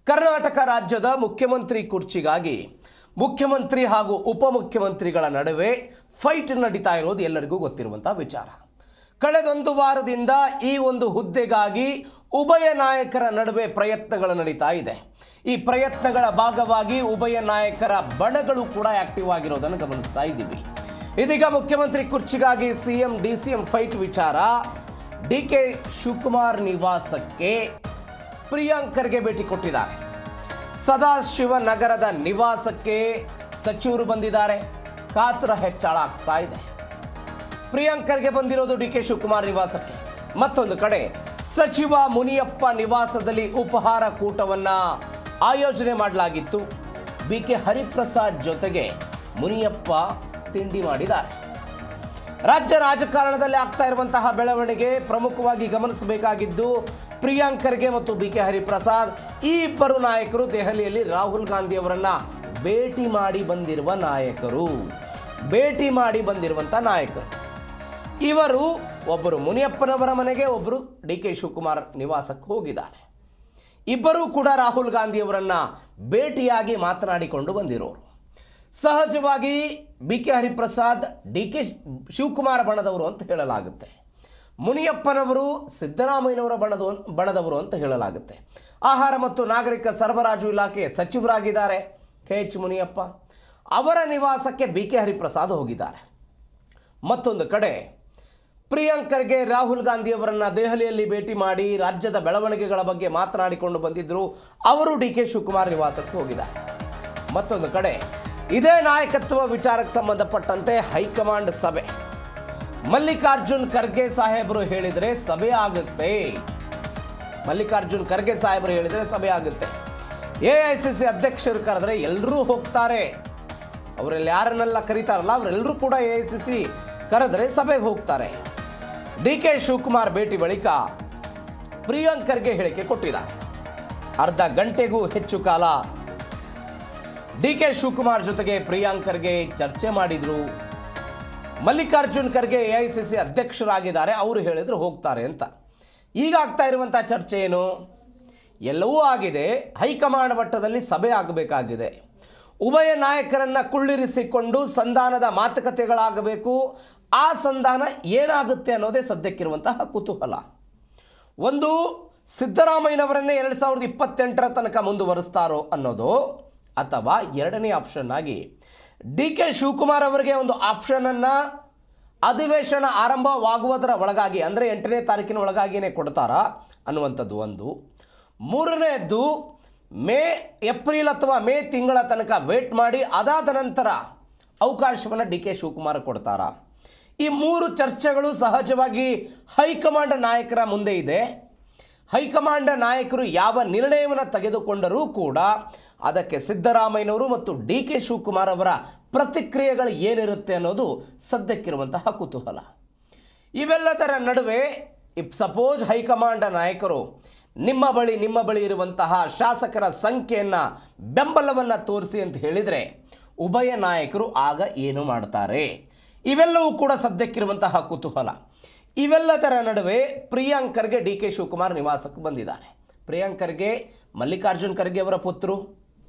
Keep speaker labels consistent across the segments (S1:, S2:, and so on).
S1: ಕರ್ನಾಟಕ ರಾಜ್ಯದ ಮುಖ್ಯಮಂತ್ರಿ ಕುರ್ಚಿಗಾಗಿ ಮುಖ್ಯಮಂತ್ರಿ ಹಾಗೂ ಉಪಮುಖ್ಯಮಂತ್ರಿಗಳ ನಡುವೆ ಫೈಟ್ ನಡೀತಾ ಇರೋದು ಎಲ್ಲರಿಗೂ ಗೊತ್ತಿರುವಂತಹ ವಿಚಾರ. ಕಳೆದೊಂದು ವಾರದಿಂದ ಈ ಒಂದು ಹುದ್ದೆಗಾಗಿ ಉಭಯ ನಾಯಕರ ನಡುವೆ ಪ್ರಯತ್ನಗಳು ನಡೀತಾ ಇದೆ. ಈ ಪ್ರಯತ್ನಗಳ ಭಾಗವಾಗಿ ಉಭಯ ನಾಯಕರ ಬಣಗಳು ಕೂಡ ಆಕ್ಟಿವ್ ಆಗಿರೋದನ್ನು ಗಮನಿಸ್ತಾ ಇದ್ದೀವಿ. ಇದೀಗ ಮುಖ್ಯಮಂತ್ರಿ ಕುರ್ಚಿಗಾಗಿ ಸಿಎಂ ಡಿಸಿಎಂ ಫೈಟ್ ವಿಚಾರ. ಡಿಕೆ ಶಿವಕುಮಾರ್ ನಿವಾಸಕ್ಕೆ ಪ್ರಿಯಾಂಕರ್ಗೆ ಭೇಟಿ ಕೊಟ್ಟಿದ್ದಾರೆ. ಸದಾಶಿವನಗರದ ನಿವಾಸಕ್ಕೆ ಸಚಿವರು ಬಂದಿದ್ದಾರೆ. ಕಾತರ ಹೆಚ್ಚಳ ಆಗ್ತಾ ಇದೆ. ಪ್ರಿಯಾಂಕರ್ಗೆ ಬಂದಿರೋದು ಡಿಕೆ ಶಿವಕುಮಾರ್ ನಿವಾಸಕ್ಕೆ. ಮತ್ತೊಂದು ಕಡೆ ಸಚಿವ ಮುನಿಯಪ್ಪ ನಿವಾಸದಲ್ಲಿ ಉಪಹಾರ ಕೂಟವನ್ನ ಆಯೋಜನೆ ಮಾಡಲಾಗಿತ್ತು. ಬಿಕೆ ಹರಿಪ್ರಸಾದ್ ಜೊತೆಗೆ ಮುನಿಯಪ್ಪ ತಿಂಡಿ ಮಾಡಿದ್ದಾರೆ. ರಾಜ್ಯ ರಾಜಕಾರಣದಲ್ಲಿ ಆಗ್ತಾ ಇರುವಂತಹ ಬೆಳವಣಿಗೆ ಪ್ರಮುಖವಾಗಿ ಗಮನಿಸಬೇಕಾಗಿದ್ದು ಪ್ರಿಯಾಂಕರ್ಗೆ ಮತ್ತು ಬಿಕೆ ಹರಿಪ್ರಸಾದ್ ಈ ಇಬ್ಬರು ನಾಯಕರು ದೆಹಲಿಯಲ್ಲಿ ರಾಹುಲ್ ಗಾಂಧಿ ಅವರನ್ನ ಭೇಟಿ ಮಾಡಿ ಬಂದಿರುವಂತಹ ನಾಯಕರು. ಇವರು ಒಬ್ಬರು ಮುನಿಯಪ್ಪನವರ ಮನೆಗೆ, ಒಬ್ಬರು ಡಿಕೆ ಶಿವಕುಮಾರ್ ನಿವಾಸಕ್ಕೆ ಹೋಗಿದ್ದಾರೆ. ಇಬ್ಬರೂ ಕೂಡ ರಾಹುಲ್ ಗಾಂಧಿ ಅವರನ್ನ ಭೇಟಿಯಾಗಿ ಮಾತನಾಡಿಕೊಂಡು ಬಂದಿರೋರು. ಸಹಜವಾಗಿ ಬಿಕೆ ಹರಿಪ್ರಸಾದ್ ಡಿಕೆ ಶಿವಕುಮಾರ್ ಬಣದವರು ಅಂತ ಹೇಳಲಾಗುತ್ತೆ. ಮುನಿಯಪ್ಪನವರು ಸಿದ್ದರಾಮಯ್ಯನವರ ಬಣದವರು ಅಂತ ಹೇಳಲಾಗುತ್ತೆ. ಆಹಾರ ಮತ್ತು ನಾಗರಿಕ ಸರಬರಾಜು ಇಲಾಖೆ ಸಚಿವರಾಗಿದ್ದಾರೆ KH ಮುನಿಯಪ್ಪ. ಅವರ ನಿವಾಸಕ್ಕೆ ಬಿಕೆ ಹರಿಪ್ರಸಾದ್ ಹೋಗಿದ್ದಾರೆ. ಮತ್ತೊಂದು ಕಡೆ ಪ್ರಿಯಾಂಕರ್ಗೆ ರಾಹುಲ್ ಗಾಂಧಿ ಅವರನ್ನ ದೆಹಲಿಯಲ್ಲಿ ಭೇಟಿ ಮಾಡಿ ರಾಜ್ಯದ ಬೆಳವಣಿಗೆಗಳ ಬಗ್ಗೆ ಮಾತನಾಡಿಕೊಂಡು ಬಂದಿದ್ದರು. ಅವರು ಡಿಕೆ ಶಿವಕುಮಾರ್ ನಿವಾಸಕ್ಕೆ ಹೋಗಿದ್ದಾರೆ. ಮತ್ತೊಂದು ಕಡೆ ಇದೇ ನಾಯಕತ್ವ ವಿಚಾರಕ್ಕೆ ಸಂಬಂಧಪಟ್ಟಂತೆ ಹೈಕಮಾಂಡ್ ಸಭೆ. ಮಲ್ಲಿಕಾರ್ಜುನ್ ಖರ್ಗೆ ಸಾಹೇಬರು ಹೇಳಿದರೆ ಸಭೆ ಆಗುತ್ತೆ. AICC ಅಧ್ಯಕ್ಷರು ಕರೆದ್ರೆ ಎಲ್ಲರೂ ಹೋಗ್ತಾರೆ. ಅವರಲ್ಲಿ ಯಾರನ್ನೆಲ್ಲ ಕರೀತಾರಲ್ಲ ಅವರೆಲ್ಲರೂ ಕೂಡ AICC ಕರೆದ್ರೆ ಸಭೆಗೆ ಹೋಗ್ತಾರೆ. ಡಿಕೆ ಶಿವಕುಮಾರ್ ಭೇಟಿ ಬಳಿಕ ಪ್ರಿಯಾಂಕರ್ಗೆ ಹೇಳಿಕೆ ಕೊಟ್ಟಿದ್ದಾರೆ. ಅರ್ಧ ಗಂಟೆಗೂ ಹೆಚ್ಚು ಕಾಲ ಡಿಕೆ ಶಿವಕುಮಾರ್ ಜೊತೆಗೆ ಪ್ರಿಯಾಂಕರ್ಗೆ ಚರ್ಚೆ ಮಾಡಿದ್ರು. ಮಲ್ಲಿಕಾರ್ಜುನ್ ಖರ್ಗೆ AICC ಅಧ್ಯಕ್ಷರಾಗಿದ್ದಾರೆ, ಅವರು ಹೇಳಿದ್ರು ಹೋಗ್ತಾರೆ ಅಂತ. ಈಗ ಆಗ್ತಾ ಇರುವಂತಹ ಚರ್ಚೆ ಏನು? ಎಲ್ಲವೂ ಆಗಿದೆ. ಹೈಕಮಾಂಡ್ ಮಟ್ಟದಲ್ಲಿ ಸಭೆ ಆಗಬೇಕಾಗಿದೆ. ಉಭಯ ನಾಯಕರನ್ನ ಕುಳ್ಳಿರಿಸಿಕೊಂಡು ಸಂಧಾನದ ಮಾತುಕತೆಗಳಾಗಬೇಕು. ಆ ಸಂಧಾನ ಏನಾಗುತ್ತೆ ಅನ್ನೋದೇ ಸದ್ಯಕ್ಕಿರುವಂತಹ ಕುತೂಹಲ. ಒಂದು, ಸಿದ್ದರಾಮಯ್ಯನವರನ್ನೇ 2028ರ ತನಕ ಮುಂದುವರಿಸ್ತಾರೋ ಅನ್ನೋದು, ಅಥವಾ ಎರಡನೇ ಆಪ್ಷನ್ ಆಗಿ ಡಿಕೆ ಶಿವಕುಮಾರ್ ಅವರಿಗೆ ಒಂದು ಆಪ್ಷನ್ ಅನ್ನ ಅಧಿವೇಶನ ಆರಂಭವಾಗುವುದರ ಒಳಗಾಗಿ, ಅಂದರೆ 8ನೇ ತಾರೀಕಿನ ಒಳಗಾಗಿಯೇ ಕೊಡ್ತಾರಾ ಅನ್ನುವಂಥದ್ದು ಒಂದು. ಮೂರನೇದ್ದು ಏಪ್ರಿಲ್ ಅಥವಾ ಮೇ ತಿಂಗಳ ತನಕ ವೇಟ್ ಮಾಡಿ ಅದಾದ ನಂತರ ಅವಕಾಶವನ್ನು ಡಿಕೆ ಶಿವಕುಮಾರ್ ಕೊಡ್ತಾರಾ? ಈ ಮೂರು ಚರ್ಚೆಗಳು ಸಹಜವಾಗಿ ಹೈಕಮಾಂಡ್ ನಾಯಕರ ಮುಂದೆ ಇದೆ. ಹೈಕಮಾಂಡ್ ನಾಯಕರು ಯಾವ ನಿರ್ಣಯವನ್ನು ತೆಗೆದುಕೊಂಡರೂ ಕೂಡ ಅದಕ್ಕೆ ಸಿದ್ದರಾಮಯ್ಯನವರು ಮತ್ತು ಡಿಕೆ ಶಿವಕುಮಾರ್ ಅವರ ಪ್ರತಿಕ್ರಿಯೆಗಳು ಏನಿರುತ್ತೆ ಅನ್ನೋದು ಸದ್ಯಕ್ಕಿರುವಂತಹ ಕುತೂಹಲ. ಇವೆಲ್ಲದರ ನಡುವೆ ಸಪೋಸ್ ಹೈಕಮಾಂಡ್ ನಾಯಕರು ನಿಮ್ಮ ಬಳಿ ಇರುವಂತಹ ಶಾಸಕರ ಸಂಖ್ಯೆಯನ್ನು ಬೆಂಬಲವನ್ನು ತೋರಿಸಿ ಅಂತ ಹೇಳಿದರೆ ಉಭಯ ನಾಯಕರು ಆಗ ಏನು ಮಾಡ್ತಾರೆ? ಇವೆಲ್ಲವೂ ಕೂಡ ಸದ್ಯಕ್ಕಿರುವಂತಹ ಕುತೂಹಲ. ಇವೆಲ್ಲದರ ನಡುವೆ ಪ್ರಿಯಾಂಕರ್ಗೆ ಡಿಕೆ ಶಿವಕುಮಾರ್ ನಿವಾಸಕ್ಕೆ ಬಂದಿದ್ದಾರೆ. ಪ್ರಿಯಾಂಕರ್ಗೆ ಮಲ್ಲಿಕಾರ್ಜುನ್ ಖರ್ಗೆ ಅವರ ಪುತ್ರರು,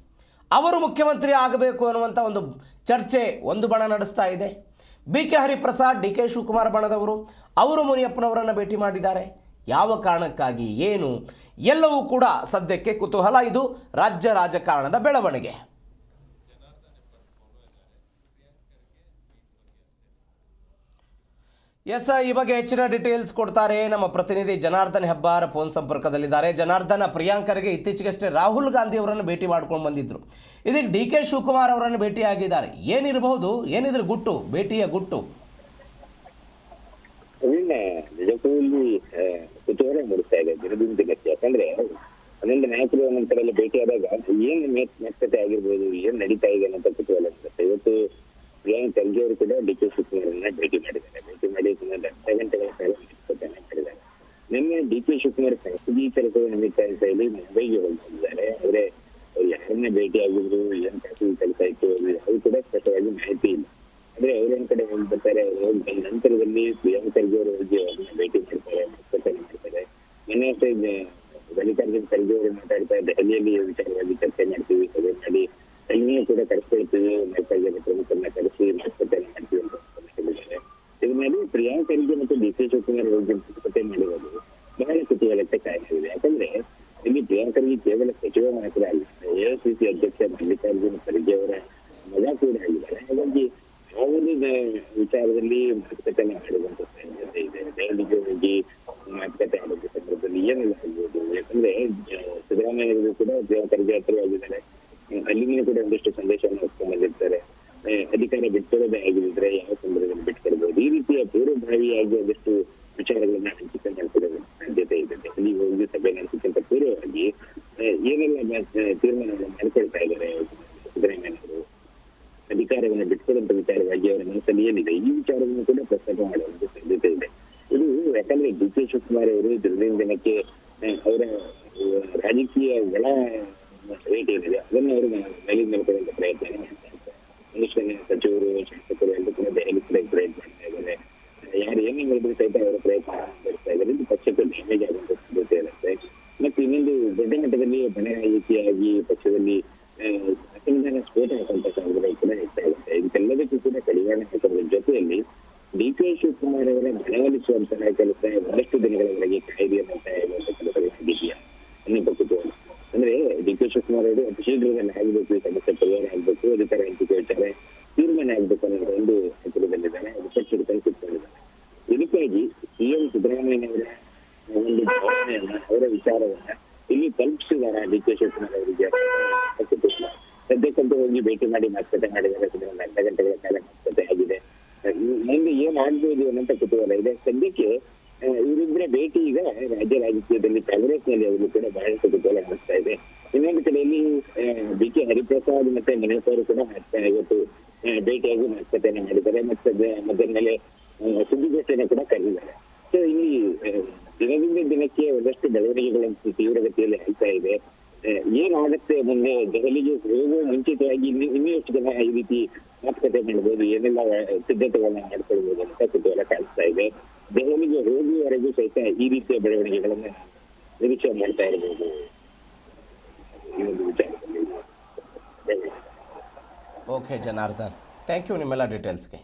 S1: ಅವರು ಮುಖ್ಯಮಂತ್ರಿ ಆಗಬೇಕು ಅನ್ನುವಂಥ ಒಂದು ಚರ್ಚೆ ಒಂದು ಬಣ ನಡೆಸ್ತಾ ಇದೆ. ಬಿಕೆ ಹರಿಪ್ರಸಾದ್ ಡಿಕೆ ಶಿವಕುಮಾರ್ ಬಣದವರು, ಅವರು ಮುನಿಯಪ್ಪನವರನ್ನು ಭೇಟಿ ಮಾಡಿದ್ದಾರೆ. ಯಾವ ಕಾರಣಕ್ಕಾಗಿ, ಏನು, ಎಲ್ಲವೂ ಕೂಡ ಸದ್ಯಕ್ಕೆ ಕುತೂಹಲ. ಇದು ರಾಜ್ಯ ರಾಜಕಾರಣದ ಬೆಳವಣಿಗೆ. ಎಸ್, ಈ ಬಗ್ಗೆ ಹೆಚ್ಚಿನ ಡೀಟೇಲ್ಸ್ ಕೊಡ್ತಾರೆ ನಮ್ಮ ಪ್ರತಿನಿಧಿ ಜನಾರ್ದನ್ ಹೆಬ್ಬಾರ್ ಫೋನ್ ಸಂಪರ್ಕದಲ್ಲಿದ್ದಾರೆ. ಜನಾರ್ದನ್, ಪ್ರಿಯಾಂಕರ್ಗೆ ಇತ್ತೀಚೆಗಷ್ಟೇ ರಾಹುಲ್ ಗಾಂಧಿ ಅವರನ್ನು ಭೇಟಿ ಮಾಡ್ಕೊಂಡು ಬಂದಿದ್ರು. ಇದೀಗ ಡಿಕೆ ಶಿವಕುಮಾರ್ ಅವರನ್ನು ಭೇಟಿಯಾಗಿದ್ದಾರೆ. ಏನಿರಬಹುದು, ಏನಿದ್ರ ಗುಟ್ಟು, ಭೇಟಿಯ ಗುಟ್ಟು?
S2: ನಿಜಕ್ಕೂ ಇಲ್ಲಿ ಕುತೂಹಲ ಮೂಡಿಸ್ತಾ ಇದೆ ದಿನದಿಂದ ದಿನಕ್ಕೆ. ಯಾಕಂದ್ರೆ ಒಂದೊಂದು ನಾಯಕರು ಒಂದೊಂದ್ ಕಡೆ ಭೇಟಿಯಾದಾಗ ಏನ್ ಮೆಚ್ಚತೆ ಆಗಿರ್ಬೋದು, ಏನ್ ನಡೀತಾ ಇದೆ ಅನ್ನೋ ಕುತೂಹಲ ಅನ್ಸುತ್ತೆ. ಇವತ್ತು ಪ್ರಿಯಾಂಕ್ ಖರ್ಗೆ ಅವರು ಕೂಡ ಡಿಕೆ ಶಿವಕುಮಾರನ್ನ ಭೇಟಿ ಮಾಡಿದ್ದಾರೆ. ಭೇಟಿ ಮಾಡಿ ಸುಮಾರು ಅರ್ಧ ಗಂಟೆಗಳ ಕಾಲ ಮಾತುಕತೆಯನ್ನ ಮಾಡಿದ್ದಾರೆ. ನಿನ್ನೆ ಡಿಕೆ ಶಿವಕುಮಾರ್ ಖಾಸಗಿ ಕೆಲಸದ ನಿಮಿತ್ತ ಅಂತ ಹೇಳಿ ಮುಂಬೈಗೆ ಹೋಗಿದ್ದಾರೆ. ಅವ್ರು ಯಾರನ್ನೇ ಭೇಟಿ ಆಗಿದ್ರು, ಏನ್ ಖಾಸಗಿ ಕೆಲಸ ಇತ್ತು ಅದು ಕೂಡ ಸ್ಪಷ್ಟವಾಗಿ ಮಾಹಿತಿ ಇಲ್ಲ. ಅಂದ್ರೆ ಅವ್ರೊಂದ್ ಕಡೆ ಹೋಗಿ ಬರ್ತಾರೆ. ಹೋಗಿ ನಂತರದಲ್ಲಿ ಪ್ರಿಯಾಂಕ್ ಖರ್ಗೆ ಅವರು ಹೋಗಿ ಅವ್ರನ್ನ ಭೇಟಿ ಮಾಡ್ತಾರೆ, ಮಾತುಕತೆ ಮಾಡ್ತಾರೆ. ನಿನ್ನೆ ಮಲ್ಲಿಕಾರ್ಜುನ್ ಖರ್ಗೆ ಅವರು ಮಾತಾಡ್ತಾ ದೆಹಲಿಯಲ್ಲಿ ವಿಚಾರವಾಗಿ ಚರ್ಚೆ ಮಾಡ್ತೀವಿ, ಸಭೆ ಮಾಡಿ ಅಲ್ಲಿಯೂ ಕೂಡ ಕರೆಸ್ಕೊಳ್ತೀವಿ, ನಾಲ್ಕೈದು ಪ್ರಮುಖರನ್ನ ಕರೆಸಿ ಮಾತುಕತೆಯನ್ನು ಮಾಡ್ತೀವಿ ಅಂತ ಹೇಳಿದ್ದಾರೆ. ಇದರಲ್ಲಿ ಪ್ರಿಯಾಂಕ್ ಖರ್ಗೆ ಮತ್ತು ಡಿ ಕೆ ಶಿವಕುಮಾರ್ ಅವರಿಗೆ ಮಾತುಕತೆ ಮಾಡಿರೋದು ಬಹಳ ಕುತೂಹಲಕ್ಕೆ ಕಾರಣವಿದೆ. ಯಾಕಂದ್ರೆ ಇಲ್ಲಿ ಪ್ರಿಯಾಂಕ್ ಖರ್ಗೆ ಕೇವಲ ಸಚಿವ ಮಾತ್ರ ಅಲ್ಲ, ಎಐಸಿಸಿ ಅಧ್ಯಕ್ಷ ಮಲ್ಲಿಕಾರ್ಜುನ ಖರ್ಗೆ ಅವರ ಮಗ ಕೂಡ ಆಗಿದ್ದಾರೆ. ಹಾಗಾಗಿ ಆ ಒಂದು ವಿಚಾರದಲ್ಲಿ ಮಾತುಕತೆಯನ್ನು ಆಡುವಂತ ಸಾಧ್ಯತೆ ಇದೆ. ದೆಹಲಿಗೆ ಹೋಗಿ ಮಾತುಕತೆ ಆಡುವ ಸಂದರ್ಭದಲ್ಲಿ ಏನೆಲ್ಲ ಆಗ್ಬೋದು, ಯಾಕಂದ್ರೆ ಸಿದ್ದರಾಮಯ್ಯ ಕೂಡ ಪ್ರಿಯಾಂಕ್ ಖರ್ಗೆ ಹತ್ರವಾಗಿದ್ದಾರೆ, ಅಲ್ಲಿಂದ ಕೂಡ ಒಂದಿಷ್ಟು ಸಂದೇಶವನ್ನು ಹೊತ್ಕೊಂಡ್ ಬಂದಿರ್ತಾರೆ. ಅಧಿಕಾರ ಬಿಟ್ಕೊಡೋದೇ ಆಗಿದ್ರೆ ಯಾವ ಸಂದರ್ಭದಲ್ಲಿ ಬಿಟ್ಕೊಡ್ಬೋದು, ಈ ರೀತಿಯ ಪೂರ್ವಭಾವಿಯಾಗಿ ಒಂದಿಷ್ಟು ವಿಚಾರಗಳನ್ನ ಹಂಚಿಕೆ ಮಾಡ್ಕೊಳ್ಳೋ ಸಾಧ್ಯತೆ ಇದೆ. ದೆಹಲಿಗೆ ಹೋಗಿ ಸಭೆ ನಡೆಸಕ್ಕಿಂತ ಪೂರ್ವವಾಗಿ ಏನೆಲ್ಲ ತೀರ್ಮಾನವನ್ನು ಮಾಡ್ಕೊಳ್ತಾ ಇದ್ದಾರೆ ಸಿದ್ದರಾಮಯ್ಯನವರು, ಅಧಿಕಾರವನ್ನು ಬಿಟ್ಕೊಡುವಂತ ವಿಚಾರವಾಗಿ ಅವರ ಮನಸ್ಸಲ್ಲಿ ಏನಿದೆ ಈ ವಿಚಾರವನ್ನು ಕೂಡ ಪ್ರಸ್ತಾಪ ಮಾಡುವಂತ ಸಾಧ್ಯತೆ ಇದೆ. ಇದು ಯಾಕಂದ್ರೆ ಡಿ ಕೆ ಶಿವಕುಮಾರ್ ಅವರು ದಿನದಿಂದ ದಿನಕ್ಕೆ ಅವರ ರಾಜಕೀಯ ಒಳ ರೇಟ್ ಏನಿದೆ ಅದನ್ನು ಅವರು ಮೇಲಿಂದ ನೋಡ್ಕೊಳ್ಳುವಂತ ಪ್ರಯತ್ನ ಮಾಡ್ತಾ ಇದ್ದಾರೆ. ಒಂದಿಷ್ಟು ಸಚಿವರು, ಶಾಸಕರು ಎಲ್ಲರೂ ಕೂಡ ದೆಹಲಿ ಕಡೆ ಪ್ರಯತ್ನ ಮಾಡ್ತಾ ಇದ್ದಾರೆ. ಯಾರು ಏನೇ ಹೇಳಿದ್ರು ಸಹಿತ ಅವರ ಪ್ರಯತ್ನ ಮಾಡ್ತಾ ಇದ್ದಾರೆ. ಇದು ಪಕ್ಷಕ್ಕೆ ಡ್ಯಾಮೇಜ್ ಆಗುವಂತ ಸಾಧ್ಯತೆ ಇರುತ್ತೆ. ಮತ್ತೆ ಇನ್ನೊಂದು ದೊಡ್ಡ ಮಟ್ಟದಲ್ಲಿ ಬಣ ರಾಜಕೀಯವಾಗಿ ಪಕ್ಷದಲ್ಲಿ ಅಸಮಾಧಾನ ಸ್ಫೋಟ ಹಾಕುವಂತ ಸಾಧ್ಯತೆಗಳು ಕೂಡ ಹೆಚ್ಚಾಗುತ್ತೆ. ಇದಕ್ಕೆಲ್ಲದಕ್ಕೂ ಕೂಡ ಕಡಿವಾಣ ಹಾಕೋದ್ರ ಜೊತೆಯಲ್ಲಿ ಡಿ ಕೆ ಶಿವಕುಮಾರ್ ಅವರ ಮನವೊಲಿಸುವಂತಹ ಕೆಲಸ ಒಂದಷ್ಟು ದಿನಗಳವರೆಗೆ ಕಾಯ್ದೆಯಂತ ಹೇಳುವಂತ ಕೆಲಸಗಳಾಗಿದೆಯಾ ಅನ್ನೋ ಕುತೂಹಲ. ಅಂದ್ರೆ ಡಿ ಕೆ ಶಿವಕುಮಾರ್ ಅವರು ಅತಿ ಶೀಘ್ರದಲ್ಲಿ ಆಗಬೇಕು, ಈ ಸಮಸ್ಯೆ ಪರಿಹಾರ ಆಗ್ಬೇಕು, ಅಧಿಕಾರ ಹಂಚಿಕೆ ವಿಚಾರ ತೀರ್ಮಾನ ಆಗ್ಬೇಕು ಅನ್ನೋ ಒಂದು ಹತ್ತಿರದಲ್ಲಿದ್ದಾರೆ. ಅದು ಪಕ್ಷದ ಕಲ್ಪಿಸಿಕೊಂಡಿದ್ದಾರೆ. ಇದಕ್ಕಾಗಿ ಸಿಎಂ ಸಿದ್ದರಾಮಯ್ಯನವರ ಒಂದು ಭಾವನೆಯನ್ನ, ಅವರ ವಿಚಾರವನ್ನ ಇಲ್ಲಿ ತಲುಪಿಸಿದಾರ ಡಿ ಕೆ ಶಿವಕುಮಾರ್ ಅವರಿಗೆ ಕುತೂಹಲ. ಸದ್ಯಕ್ಕಂತೂ ಹೋಗಿ ಭೇಟಿ ಮಾಡಿ ಮಾತುಕತೆ ಮಾಡಿದ್ದಾರೆ. ಒಂದು ಅರ್ಧ ಗಂಟೆಗಳ ಕಾಲ ಮಾತುಕತೆ ಆಗಿದೆ. ಮುಂದೆ ಏನ್ ಆಗ್ಬೋದು ಅನ್ನೋಂತ ಕುತೂಹಲ ಇದೆ. ಸದ್ಯಕ್ಕೆ ಇವರಿಬ್ಬರ ಭೇಟಿ ಈಗ ರಾಜ್ಯ ರಾಜಕೀಯದಲ್ಲಿ ಕಾಂಗ್ರೆಸ್ನಲ್ಲಿ ಅವರು ಕೂಡ ಬಹಳಷ್ಟು ಕುತೂಹಲ ಅನ್ನಿಸ್ತಾ ಇದೆ. ಇನ್ನೊಂದು ಕಡೆಯಲ್ಲಿ ಬಿ ಕೆ ಹರಿಪ್ರಸಾದ್ ಮತ್ತೆ ಮನೇಶ್ ಅವರು ಕೂಡ ಇವತ್ತು ಭೇಟಿಯಾಗಿ ಮಾತುಕತೆಯನ್ನು ಮಾಡಿದ್ದಾರೆ. ಮತ್ತೆ ಮಧ್ಯಾಹ್ನ ಸುದ್ದಿಗೋಷ್ಠಿಯನ್ನು ಕೂಡ ಕರೆದಿದ್ದಾರೆ. ಸೊ ಇಲ್ಲಿ ದಿನದಿಂದ ದಿನಕ್ಕೆ ಒಂದಷ್ಟು ಬೆಳವಣಿಗೆಗಳು ತೀವ್ರಗತಿಯಲ್ಲಿ ಆಗ್ತಾ ಇದೆ. ಏನಾಗುತ್ತೆ ಮುಂದೆ, ದೆಹಲಿಗೆ ಹೋಗುವ ಮುಂಚಿತವಾಗಿ ಇನ್ನೂ ಎಷ್ಟು ಜನ ಈ ರೀತಿ ಮಾತುಕತೆ ಮಾಡಬಹುದು, ಏನೆಲ್ಲ ಸಿದ್ಧತೆಗಳನ್ನ ಮಾಡ್ಕೊಳ್ಬಹುದು ಅಂತ ಕುತೂಹಲ ಕಾಣಿಸ್ತಾ ಇದೆ. ದೆಹಲಿಗೆ ಹೋಗುವವರೆಗೂ ಸಹಿತ ಈ ರೀತಿಯ ಬೆಳವಣಿಗೆಗಳನ್ನ ನಿರೀಕ್ಷೆ ಮಾಡ್ತಾ ಇರಬಹುದು ಈ ಒಂದು ವಿಚಾರದಲ್ಲಿ.
S1: ಓಕೆ ಜನಾರ್ದನ್, ಥ್ಯಾಂಕ್ ಯು ನಿಮ್ಮೆಲ್ಲ ಡೀಟೇಲ್ಸ್ಗೆ.